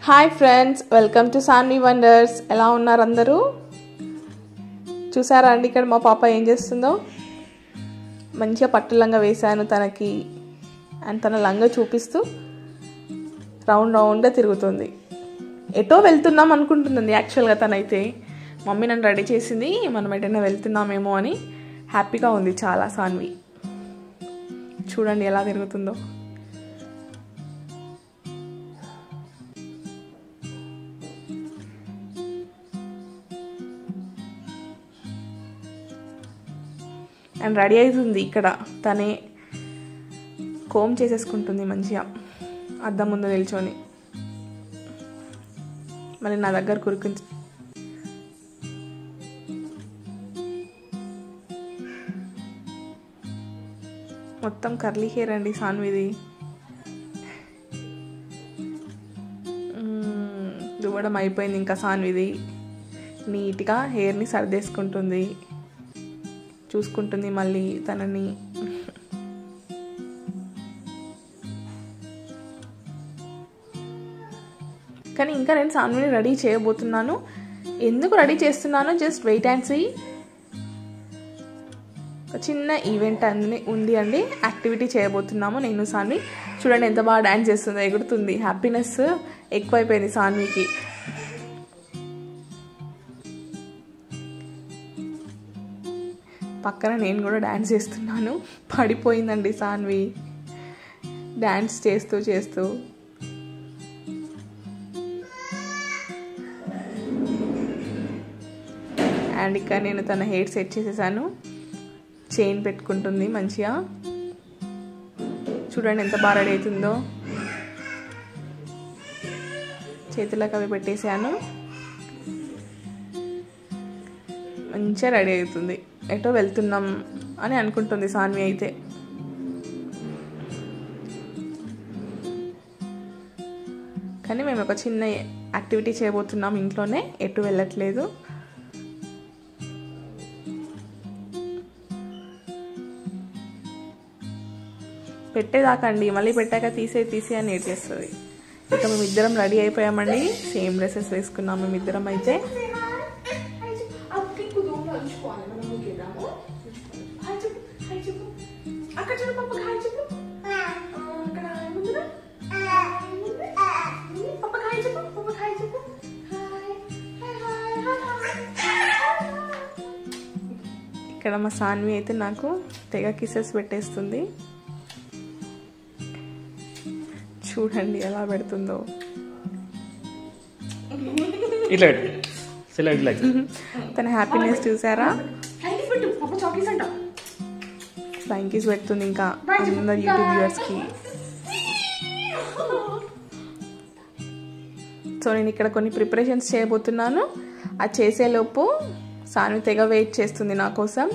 Hi friends, welcome to Saanvi wonders. ఎలా ఉన్నారు అందరూ? చూసారా అండి ఇక్కడ మా పాప ఏం చేస్తుందో? మంచిగా పట్టు లంగా వేశాను తనకి. అండ్ తన లంగా చూపిస్తూ రౌండ్గా తిరుగుతుంది. ఎటో వెళ్తున్నాం అనుకుంటుంది యాక్చువల్గా. తనైతే మమ్మీ నన్ను రెడీ చేసింది, మనం ఎటైనా వెళ్తున్నామేమో అని హ్యాపీగా ఉంది చాలా సాన్వి. చూడండి ఎలా తిరుగుతుందో. అండ్ రెడీ అవుతుంది. ఇక్కడ తనే కోమ్ చేసేసుకుంటుంది మంచిగా అద్దం ముందు నిల్చొని. మళ్ళీ నా దగ్గర కురుకుంది. మొత్తం కర్లీ హెయిర్ అండి సాన్విది. దువ్వడం అయిపోయింది ఇంకా సాన్విది. నీట్గా హెయిర్ని సర్దేసుకుంటుంది, చూసుకుంటుంది మళ్ళీ తనని. కానీ ఇంకా నేను సాన్విని రెడీ చేయబోతున్నాను. ఎందుకు రెడీ చేస్తున్నానో జస్ట్ వెయిట్ అండ్ సీ. ఒక చిన్న ఈవెంట్ ఉంది అండి, యాక్టివిటీ చేయబోతున్నాము నేను సాన్వి. చూడండి ఎంత బాగా డాన్స్ చేస్తుందో, ఎగురుతుంది. హ్యాపీనెస్ ఎక్కువైపోయింది సాన్వికి. పక్కన నేను కూడా డ్యాన్స్ చేస్తున్నాను. పడిపోయిందండి సాన్వి డ్యాన్స్ చేస్తూ చేస్తూ. అండ్ ఇక్కడ నేను తన హెయిర్ సెట్ చేసేసాను. చైన్ పెట్టుకుంటుంది మంచిగా. చూడండి ఎంత బాగా రెడీ అవుతుందో. చేతులకు అవి పెట్టేసాను. మంచిగా రెడీ అవుతుంది. ఎటో వెళ్తున్నాం అని అనుకుంటుంది సాన్వి అయితే. కానీ మేము ఒక చిన్న యాక్టివిటీ చేయబోతున్నాం ఇంట్లోనే, ఎటు వెళ్ళట్లేదు. పెట్టేదాకా అండి, మళ్ళీ పెట్టాక తీసే అని ఏడ్చేస్తుంది. ఇక మేమిద్దరం రెడీ అయిపోయామండి. సేమ్ డ్రెస్సెస్ వేసుకున్నాం మేమిద్దరం అయితే. ఇక్కడ మా సాన్వి అయితే నాకు తెగ కిసెస్ పెట్టేస్తుంది. చూడండి ఎలా పెడుతుందో. తన హ్యాపీనెస్ చూసారా? ఫ్లైంగ్ కిస్ పెడుతుంది ఇంకా అందరు యూట్యూబ్ వ్యూవర్స్కి. సో నేను ఇక్కడ కొన్ని ప్రిపరేషన్స్ చేయబోతున్నాను. అది చేసేలోపు సాన్వి తెగ వెయిట్ చేస్తుంది నా కోసం.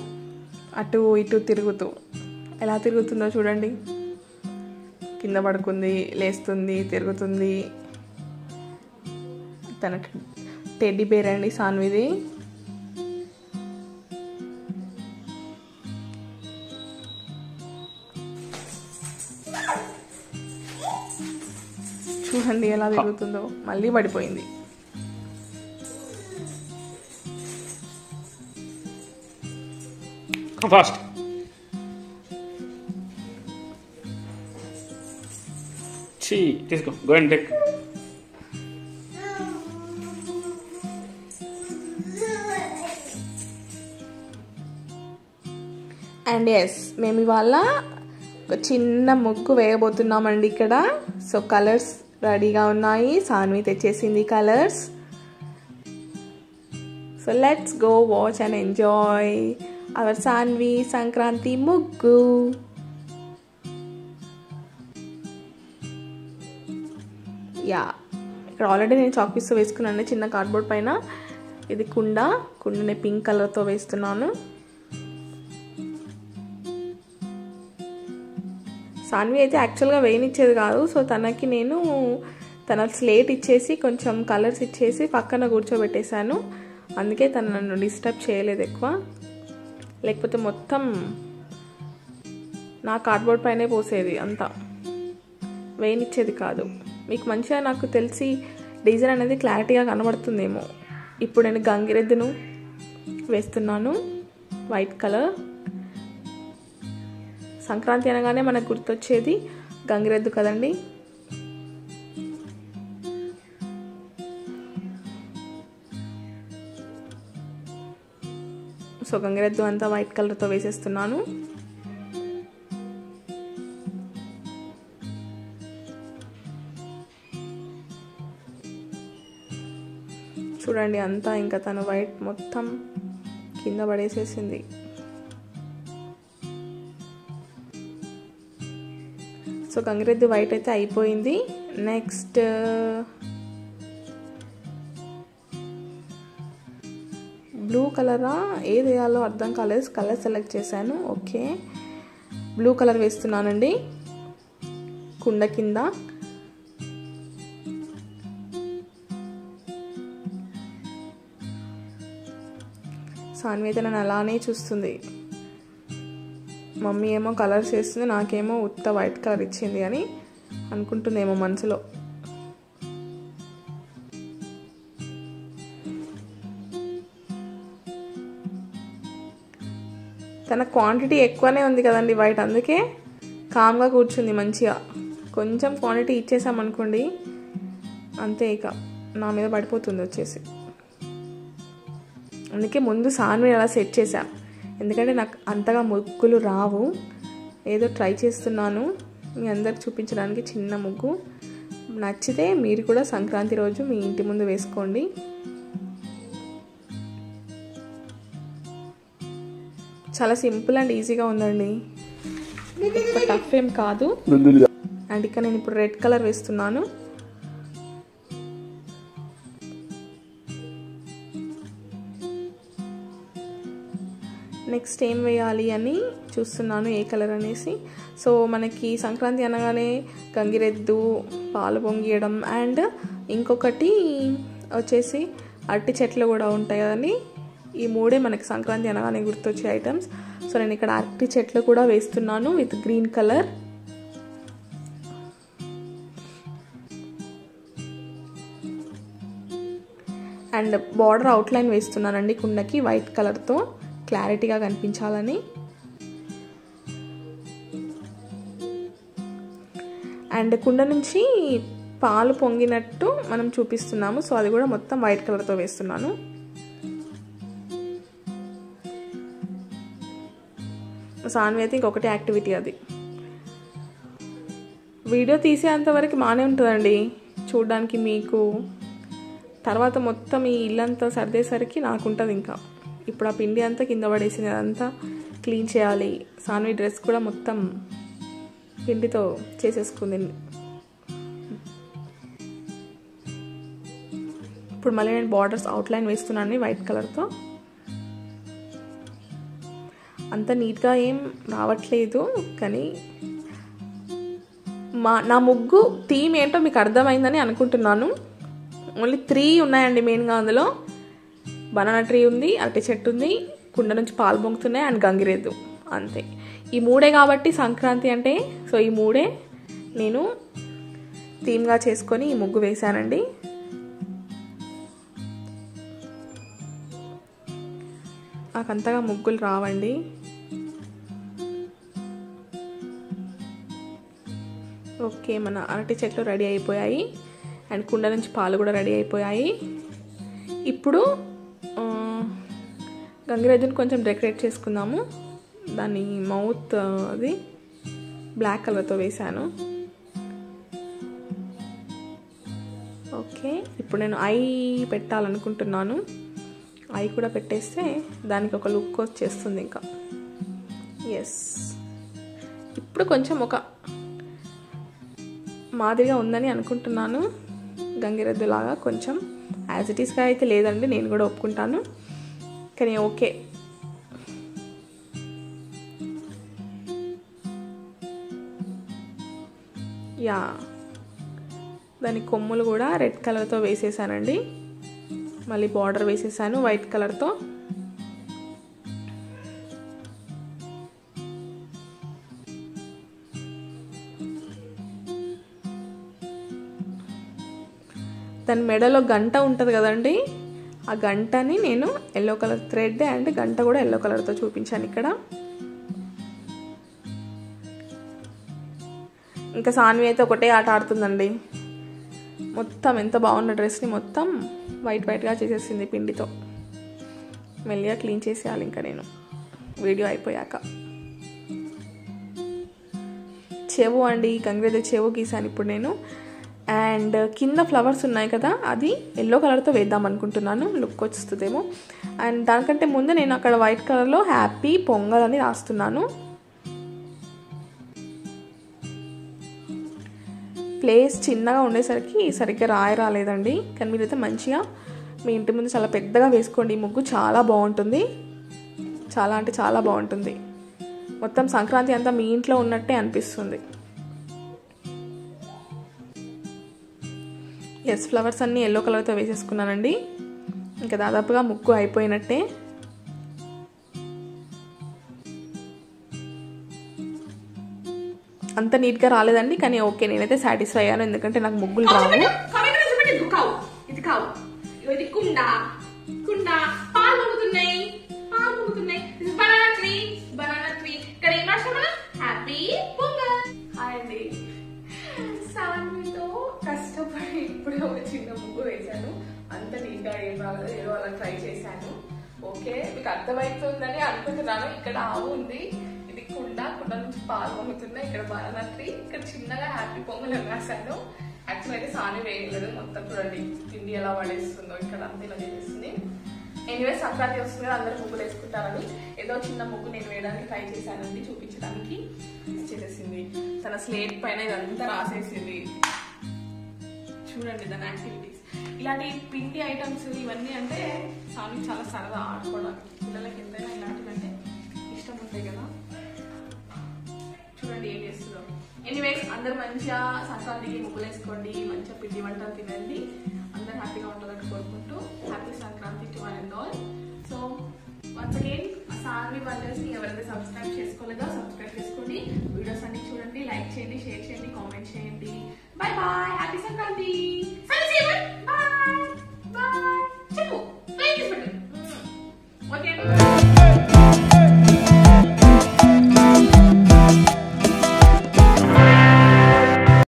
అటు ఇటు తిరుగుతూ, ఎలా తిరుగుతుందో చూడండి. కింద పడుకుంది, లేస్తుంది, తిరుగుతుంది. తన టెడ్డీ బేర్ అండి సాన్విది. చూడండి ఎలా తిరుగుతుందో. మళ్ళీ పడిపోయింది. ఫాస్ట్ తీసుకో. Go and take. And yes, మేము ఇవాళ ఒక చిన్న ముగ్గు వేయబోతున్నామండి ఇక్కడ. సో కలర్స్ రెడీగా ఉన్నాయి. సాన్వి తెచ్చేసింది colours. So let's go watch and enjoy our Saanvi Sankranti ముగ్గు. యా, ఇక్కడ ఆల్రెడీ నేను చాక్ పీస్తో వేసుకున్నాను చిన్న కార్డ్బోర్డ్ పైన. ఇది కుండని పింక్ కలర్తో వేస్తున్నాను. సాన్వి అయితే యాక్చువల్గా వేయనిచ్చేది కాదు. సో తనకి నేను తన స్లేట్ ఇచ్చేసి కొంచెం కలర్స్ ఇచ్చేసి పక్కన కూర్చోబెట్టేశాను. అందుకే తను నన్ను డిస్టర్బ్ చేయలేదు ఎక్కువ. లేకపోతే మొత్తం నా కార్డ్బోర్డ్ పైనే పోసేది, అంతా వేయనిచ్చేది కాదు. మీకు మంచిగా నాకు తెలిసి డిజైన్ అనేది క్లారిటీగా కనబడుతుందేమో. ఇప్పుడు నేను గంగిరెద్దును వేస్తున్నాను, వైట్ కలర్. సంక్రాంతి అనగానే మనకు గుర్తొచ్చేది గంగిరెద్దు కదండి. సో గంగిరెద్దు అంతా వైట్ కలర్తో వేసేస్తున్నాను. చూడండి అంతా ఇంకా తను వైట్ మొత్తం కింద పడేసేసింది. సో గంగిరెద్దు వైట్ అయితే అయిపోయింది. నెక్స్ట్ బ్లూ కలరా ఏది వేయాలో అర్థం కాలేదు, కలర్ సెలెక్ట్ చేశాను. ఓకే, బ్లూ కలర్ వేస్తున్నానండి కుండ కింద. సాన్వి అయితే నన్ను అలానే చూస్తుంది. మమ్మీ ఏమో కలర్స్ వేస్తుంది, నాకేమో ఉత్త వైట్ కలర్ ఇచ్చింది అని అనుకుంటుందేమో మనసులో. తన క్వాంటిటీ ఎక్కువనే ఉంది కదండి వైట్, అందుకే కామ్గా కూర్చుంది మంచిగా. కొంచెం క్వాంటిటీ ఇచ్చేసామనుకోండి అంతే, ఇక నా మీద పడిపోతుంది వచ్చేసి. అందుకే ముందు సాన్వి అలా సెట్ చేశాను, ఎందుకంటే నాకు అంతగా ముగ్గులు రావు. ఏదో ట్రై చేస్తున్నాను మీ అందరికి చూపించడానికి చిన్న ముగ్గు. నచ్చితే మీరు కూడా సంక్రాంతి రోజు మీ ఇంటి ముందు వేసుకోండి. చాలా సింపుల్ అండ్ ఈజీగా ఉందండి, టఫ్ ఏం కాదు. అండ్ ఇక్కడ నేను ఇప్పుడు రెడ్ కలర్ వేస్తున్నాను. నెక్స్ట్ ఏం వేయాలి అని చూస్తున్నాను, ఏ కలర్ అనేసి. సో మనకి సంక్రాంతి అనగానే గంగిరెద్దు, పాలు పొంగియడం అండ్ ఇంకొకటి వచ్చేసి అరటి చెట్లు కూడా ఉంటాయి కదండి. ఈ మూడే మనకి సంక్రాంతి అనగానే గుర్తొచ్చే ఐటమ్స్. సో నేను ఇక్కడ అరటి చెట్లు కూడా వేస్తున్నాను with green colour. And border outline వేస్తున్నానండి కుండకి వైట్ కలర్తో, క్లారిటీగా కనిపించాలని. అండ్ కుండ నుంచి పాలు పొంగినట్టు మనం చూపిస్తున్నాము. సో అది కూడా మొత్తం వైట్ కలర్తో వేస్తున్నాను. సాన్వి అయితే ఇంకొకటి యాక్టివిటీ, అది వీడియో తీసేంతవరకు బాగానే ఉంటుందండి చూడడానికి మీకు. తర్వాత మొత్తం ఈ ఇల్లంతా సర్దేసరికి నాకు ఉంటుంది ఇంకా. ఇప్పుడు ఆ పిండి అంతా కింద పడేసింది, అదంతా క్లీన్ చేయాలి. సాన్వి డ్రెస్ కూడా మొత్తం పిండితో చేసేసుకుంది. ఇప్పుడు మళ్ళీ నేను బార్డర్స్ అవుట్లైన్ వేస్తున్నాను వైట్ కలర్తో. అంత నీట్గా ఏం రావట్లేదు, కానీ నా ముగ్గు థీమ్ ఏంటో మీకు అర్థమైందని అనుకుంటున్నాను. ఓన్లీ 3 ఉన్నాయండి మెయిన్గా. అందులో బనానా ట్రీ ఉంది, అరటి చెట్టు ఉంది, కుండ నుంచి పాలు పొంగుతున్నాయి అండ్ గంగిరెద్దు, అంతే. ఈ 3 కాబట్టి సంక్రాంతి అంటే. సో ఈ 3 నేను థీమ్గా చేసుకొని ఈ ముగ్గు వేశానండి. నాకంతగా ముగ్గులు రావండి. ఓకే, మన అరటి చెట్లు రెడీ అయిపోయాయి అండ్ కుండ నుంచి పాలు కూడా రెడీ అయిపోయాయి. ఇప్పుడు గంగిరెద్దుని కొంచెం డెకరేట్ చేసుకుందాము. దాని మౌత్ అది బ్లాక్ కలర్తో వేశాను. ఓకే, ఇప్పుడు నేను ఐ పెట్టాలనుకుంటున్నాను. ఐ కూడా పెట్టేస్తే దానికి ఒక లుక్ వచ్చేస్తుంది ఇంకా. ఎస్, ఇప్పుడు కొంచెం ఒక మాదిరిగా ఉందని అనుకుంటున్నాను. గంగిరెద్దు లాగా కొంచెం యాజ్ ఇట్ ఈస్గా అయితే లేదండి, నేను కూడా ఒప్పుకుంటాను, కానీ ఓకే. యా, దాని కొమ్ములు కూడా రెడ్ కలర్తో వేసేసానండి. మళ్ళీ బార్డర్ వేసేసాను వైట్ కలర్తో. దాని మెడలో గంట ఉంటుంది కదండి, ఆ గంటని నేను ఎల్లో కలర్ థ్రెడ్ అండ్ గంట కూడా ఎల్లో కలర్తో చూపించాను ఇక్కడ. ఇంకా సాన్వి అయితే ఒకటే ఆట ఆడుతుందండి. మొత్తం ఎంత బాగున్న డ్రెస్ని మొత్తం వైట్గా చేసేసింది పిండితో. మెల్లిగా క్లీన్ చేసేయాలి ఇంకా నేను వీడియో అయిపోయాక. చెవు అండి, గంగిరెద్దు చెవు గీసాను ఇప్పుడు నేను. అండ్ కింద ఫ్లవర్స్ ఉన్నాయి కదా, అది ఎల్లో కలర్తో వేద్దాం అనుకుంటున్నాను, లుక్ వస్తుందేమో. అండ్ దానికంటే ముందు నేను అక్కడ వైట్ కలర్లో హ్యాపీ పొంగల్ అని రాస్తున్నాను. ప్లేస్ చిన్నగా ఉండేసరికి సరిగ్గా రాలేదండి. కానీ మీరైతే మంచిగా మీ ఇంటి ముందు చాలా పెద్దగా వేసుకోండి. ఈ ముగ్గు చాలా బాగుంటుంది, చాలా అంటే చాలా బాగుంటుంది. మొత్తం సంక్రాంతి అంతా మీ ఇంట్లో ఉన్నట్టే అనిపిస్తుంది. ఎస్, ఫ్లవర్స్ అన్నీ ఎల్లో కలర్తో వేసేసుకున్నానండి. ఇంకా దాదాపుగా ముగ్గు అయిపోయినట్టే. అంత నీట్గా రాలేదండి, కానీ ఓకే, నేనైతే సాటిస్ఫై అయ్యాను. ఎందుకంటే నాకు ముగ్గులు రావు. ఇది కుండ పాలు పొంగుతున్నాయి. బనానా ట్రీ ఇక్కడ ఏం రాష్ట్రం హ్యాపీ పొంగల్. హాయ్ అండి, సాన్వితో కష్టపడి ఇప్పుడే ఒక చిన్న ముగ్గు వేశాను. అంత నీట్గా ఏం రాలేదు, ఏదో అలా ట్రై చేశాను. ఓకే, మీకు అర్థమవుతుందని అనుకుంటున్నాను. ఇక్కడ ఆవు ఉంది, ఇది కుండ నుంచి పాలు పొంగుతున్నాయి. ఇక్కడ బనానా ట్రీ, ఇక్కడ చిన్నగా హ్యాపీ పొంగల్ అని రాశాను. యాక్చువల్ అయితే సాన్వి వేయలేదు. మొత్తం చూడండి పిండి ఎలా పడేస్తుందో, ఇక్కడ అంతా ఇలా చేసేస్తుంది. ఎనీవే సంక్రాంతి వస్తుంది కదా, అందరూ ముగ్గులు వేసుకుంటారని ఏదో చిన్న ముగ్గు నేను వేయడానికి ట్రై చేశానండి, చూపించడానికి. చేసేసింది తన స్లేట్ పైన ఇదంతా రాసేసింది. చూడండి దాని యాక్టివిటీస్. ఇలాంటి పిండి ఐటమ్స్ ఇవన్నీ అంటే సాన్వి చాలా సరదా ఆడుకోవడానికి. పిల్లలకి ఎంతైనా ఇలాంటివంటే ఇష్టం ఉంటాయి కదా. చూడండి ఏం చేస్తుందో. ఎనీవేస్ అందరు మంచిగా సంక్రాంతికి ముగ్గులు వేసుకోండి, మంచిగా పిండి వంటలు తినండి, అందరు హ్యాపీగా ఉండాలని కోరుకుంటూ happy Sankranti to one and all. So once again Saanvi వండర్స్ని ఎవరైతే సబ్స్క్రైబ్ చేసుకోలేదో సబ్స్క్రైబ్ చేసుకోండి. వీడియోస్ అన్ని చూడండి, లైక్ చేయండి, షేర్ చేయండి, కామెంట్ చేయండి. Bye bye, happy Sankranti.